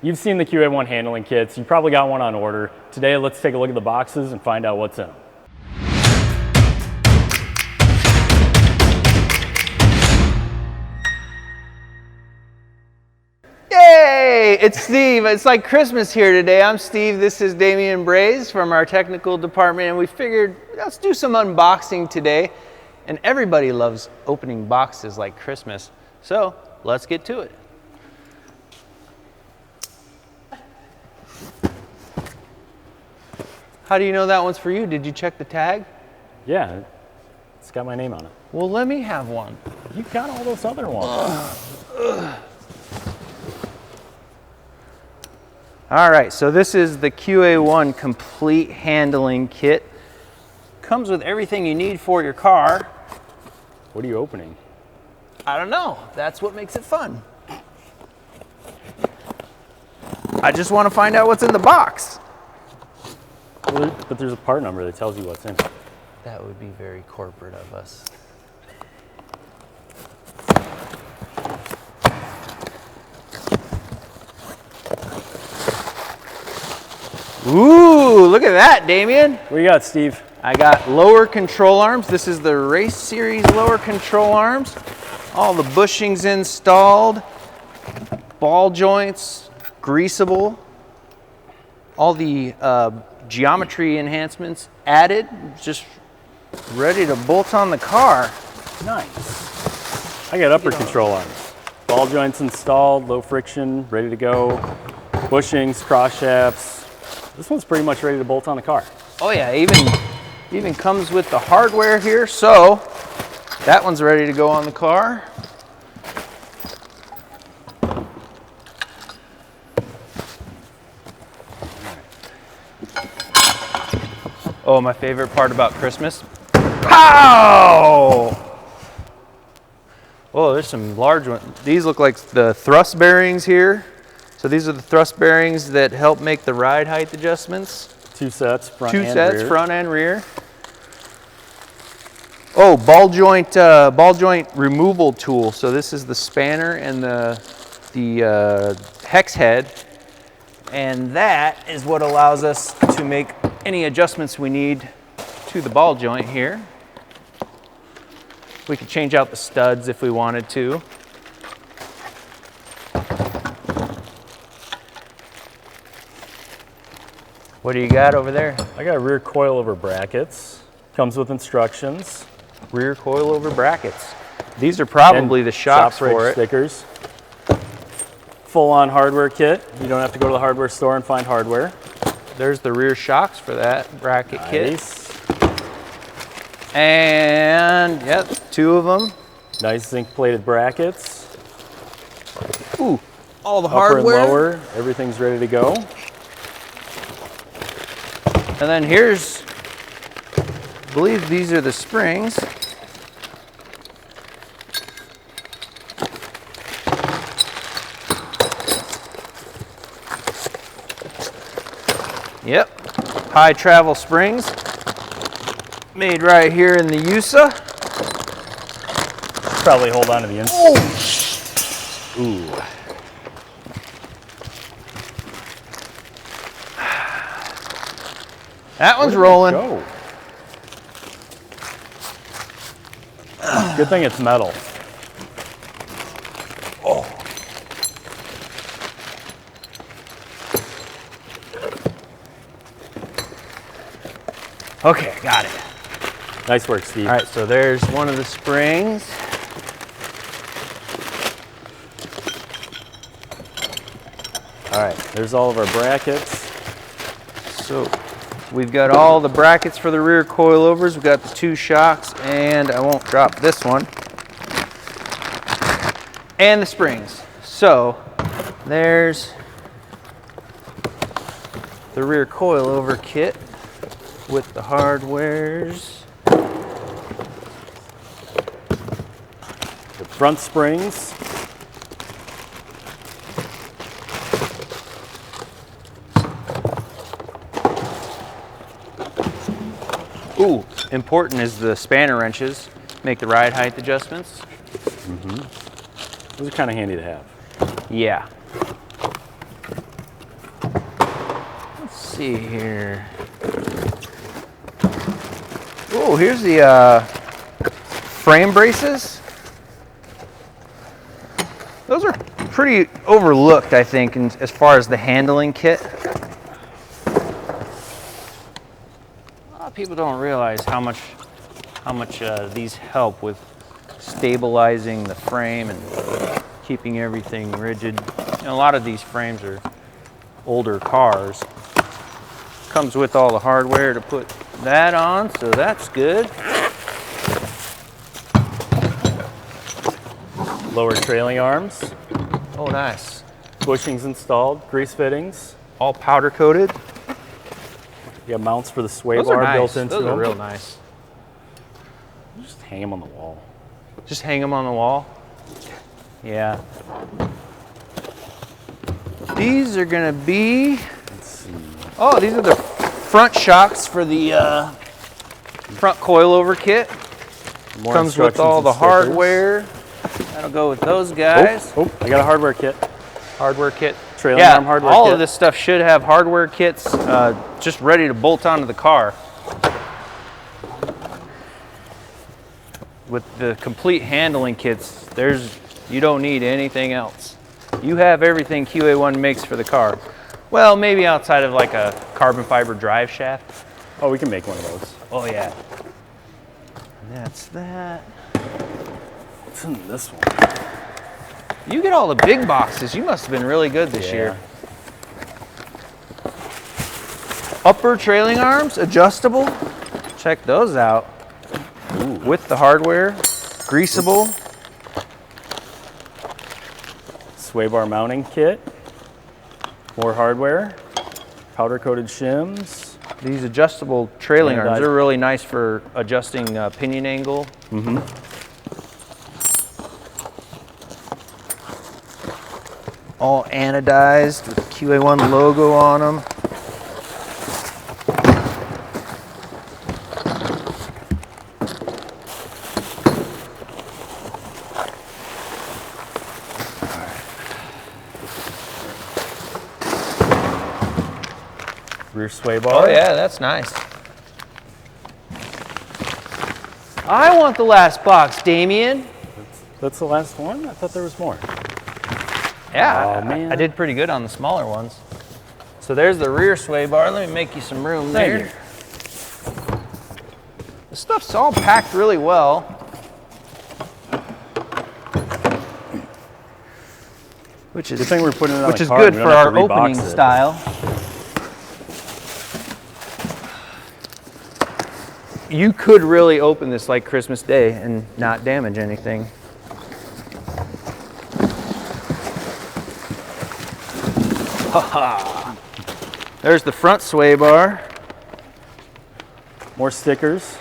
You've seen the Qa1 handling kits. You probably got one on order. Today, let's take a look at the boxes and find out what's in them. Yay! It's Steve. It's like Christmas here today. I'm Steve. This is Damien from our technical department, and we figured let's do some unboxing today. And everybody loves opening boxes like Christmas. So let's get to it. How do you know that one's for you? Did you check the tag? Yeah, it's got my name on it. Well, let me have one. You got all those other ones. All right, so this is the Qa1 Complete Handling Kit. Comes with everything you need for your car. What are you opening? I don't know. That's what makes it fun. I just want to find out what's in the box. Well, but there's a part number that tells you what's in it. That would be very corporate of us. Ooh, look at that, Damien. What do you got, Steve? I got lower control arms. This is the race series lower control arms. All the bushings installed, ball joints, greasable, all the geometry enhancements added, just ready to bolt on the car. Nice. I got upper control arms. Ball joints installed, low friction, ready to go. Bushings, cross shafts. This one's pretty much ready to bolt on the car. Oh yeah, even comes with the hardware here, so that one's ready to go on the car. Oh, my favorite part about Christmas. Pow! Oh, there's some large ones. These look like the thrust bearings here. So these are the thrust bearings that help make the ride height adjustments. Two sets, front and rear. Oh, ball joint removal tool. So this is the spanner and the hex head, and that is what allows us to make any adjustments we need to the ball joint here. We could change out the studs if we wanted to. What do you got over there? I got rear coilover brackets. Comes with instructions. Rear coilover brackets. These are probably the shocks for it. Stickers. Full-on hardware kit. You don't have to go to the hardware store and find hardware. There's the rear shocks for that bracket Nice. kit. And yep, two of them. Nice zinc-plated brackets. Ooh, all the Upper hardware. and lower, everything's ready to go. And then here's, I believe these are the springs. Yep, high travel springs, made right here in the USA. Probably hold on to the inside. Oh. Ooh. That one's rolling. Go? Good thing it's metal. Oh. Okay, got it. Nice work, Steve. All right, so there's one of the springs. All right, there's all of our brackets. So we've got all the brackets for the rear coilovers. We've got the two shocks, and I won't drop this one. And the springs. So there's the rear coilover kit with the hardwares. The front springs. Ooh, important is the spanner wrenches. Make the ride height adjustments. Mm-hmm. Those are kind of handy to have. Yeah. see here. Oh, here's the frame braces. Those are pretty overlooked, I think, as far as the handling kit. A lot of people don't realize how much these help with stabilizing the frame and keeping everything rigid. And a lot of these frames are older cars. Comes with all the hardware to put that on, so that's good. Lower trailing arms, Oh, nice. bushings installed, grease fittings. All powder coated. You have mounts for the sway Those are bar nice. built into Those them. are real nice. Just hang them on the wall. Just hang them on the wall. Yeah. These are gonna be. Let's see. Oh, these are the front shocks for the front coilover kit. More Comes with instructions all and the stickers. hardware. That'll go with those guys. Oh, I got a hardware kit. Hardware kit. Trailing Yeah, arm hardware all kit. of this stuff should have hardware kits just ready to bolt onto the car. With the complete handling kits, you don't need anything else. You have everything Qa1 makes for the car. Well, maybe outside of like a carbon fiber drive shaft. Oh, we can make one of those. Oh yeah. That's that. What's in this one? You get all the big boxes. You must have been really good this year. Upper trailing arms, adjustable. Check those out. Ooh. With the hardware, greasable. Sway bar mounting kit. More hardware. Powder coated shims. These adjustable trailing Anodized. arms, they're really nice for adjusting pinion angle. Mm-hmm. All anodized with the Qa1 logo on them. Rear sway bar. Oh yeah, that's nice. I want the last box, Damien. That's the last one? I thought there was more. Yeah, Oh, man. I did pretty good on the smaller ones. So there's the rear sway bar. Let me make you some room Thank there. you. The stuff's all packed really well. Which is Good thing we're putting it on which the is car. good We for don't have our to rebox opening it. style. You could really open this like Christmas Day and not damage anything. Ha-ha. There's the front sway bar. More stickers.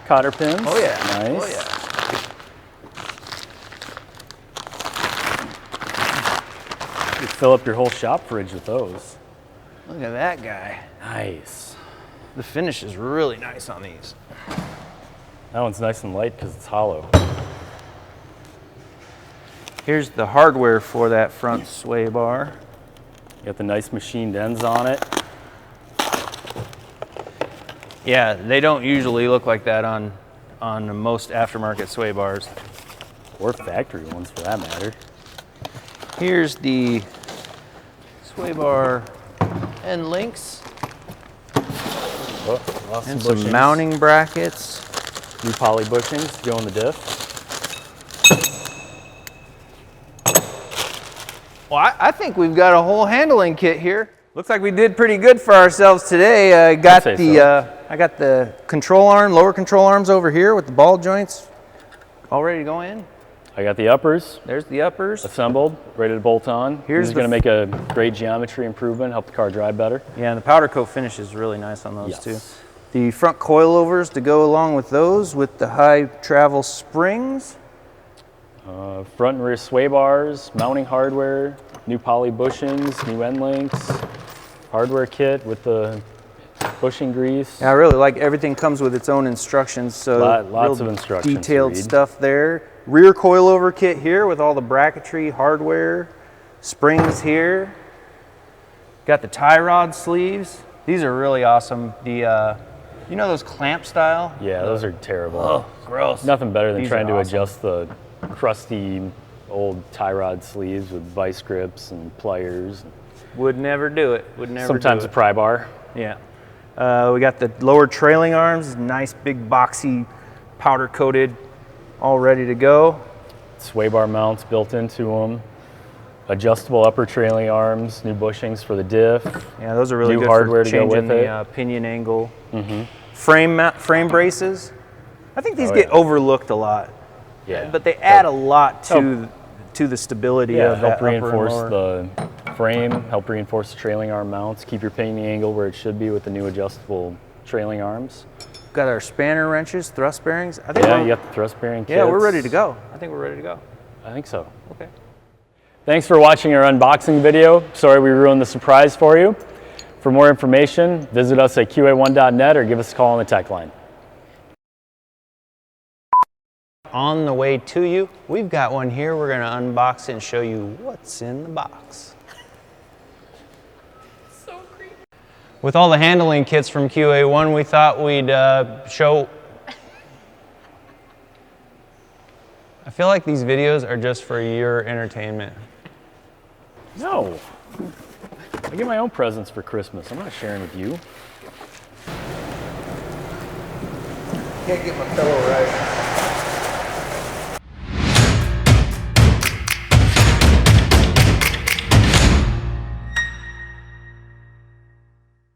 Cotter pins. Oh yeah. Nice. Oh yeah. You fill up your whole shop fridge with those. Look at that guy. Nice. The finish is really nice on these. That one's nice and light because it's hollow. Here's the hardware for that front sway bar. You got the nice machined ends on it. Yeah, they don't usually look like that on most aftermarket sway bars. Or factory ones for that matter. Here's the sway bar end links Oh, lost and some some bushings. mounting brackets. New poly bushings to go in the diff. Well, I think we've got a whole handling kit here. Looks like we did pretty good for ourselves today. I got say the so. I got the control arm, lower control arms over here with the ball joints all ready to go in. I got the uppers There's the uppers. assembled, ready to bolt on. Here's This is the going to make a great geometry improvement, help the car drive better. Yeah, and the powder coat finish is really nice on those Yes. too. The front coilovers to go along with those with the high travel springs. Front and rear sway bars, mounting hardware, new poly bushings, new end links, hardware kit with the bushing grease. Yeah, I really like everything comes with its own instructions. So Lots real of instructions to detailed read. stuff there. Rear coilover kit here with all the bracketry, hardware, springs here. Got the tie rod sleeves. These are really awesome. The you know those clamp style? Yeah, those are terrible. Oh, gross. Nothing better than These trying are to awesome. adjust the crusty old tie rod sleeves with vice grips and pliers. Would never do it. Would never. Sometimes do a it. pry bar. Yeah. We got the lower trailing arms, nice big boxy, powder coated, all ready to go. Sway bar mounts built into them. Adjustable upper trailing arms, new bushings for the diff. Yeah, those are really New good hardware for to go changing with the it. pinion angle. Frame braces. I think these Oh, get yeah. overlooked a lot, Yeah. but they add a lot to the stability Yeah, of that help upper and reinforce lower. the frame, help reinforce the trailing arm mounts, keep your pinion angle where it should be with the new adjustable trailing arms. Got our spanner wrenches, thrust bearings. I think Yeah, we're, you got the thrust bearing kits. yeah, we're ready to go. I think we're ready to go. I think so. Okay. Thanks for watching our unboxing video. Sorry we ruined the surprise for you. For more information, visit us at qa1.net or give us a call on the tech line. On the way to you, we've got one here. We're going to unbox it and show you what's in the box. So creepy. With all the handling kits from Qa1, we thought we'd show. I feel like these videos are just for your entertainment. No. I get my own presents for Christmas. I'm not sharing with you. Can't get my pillow right.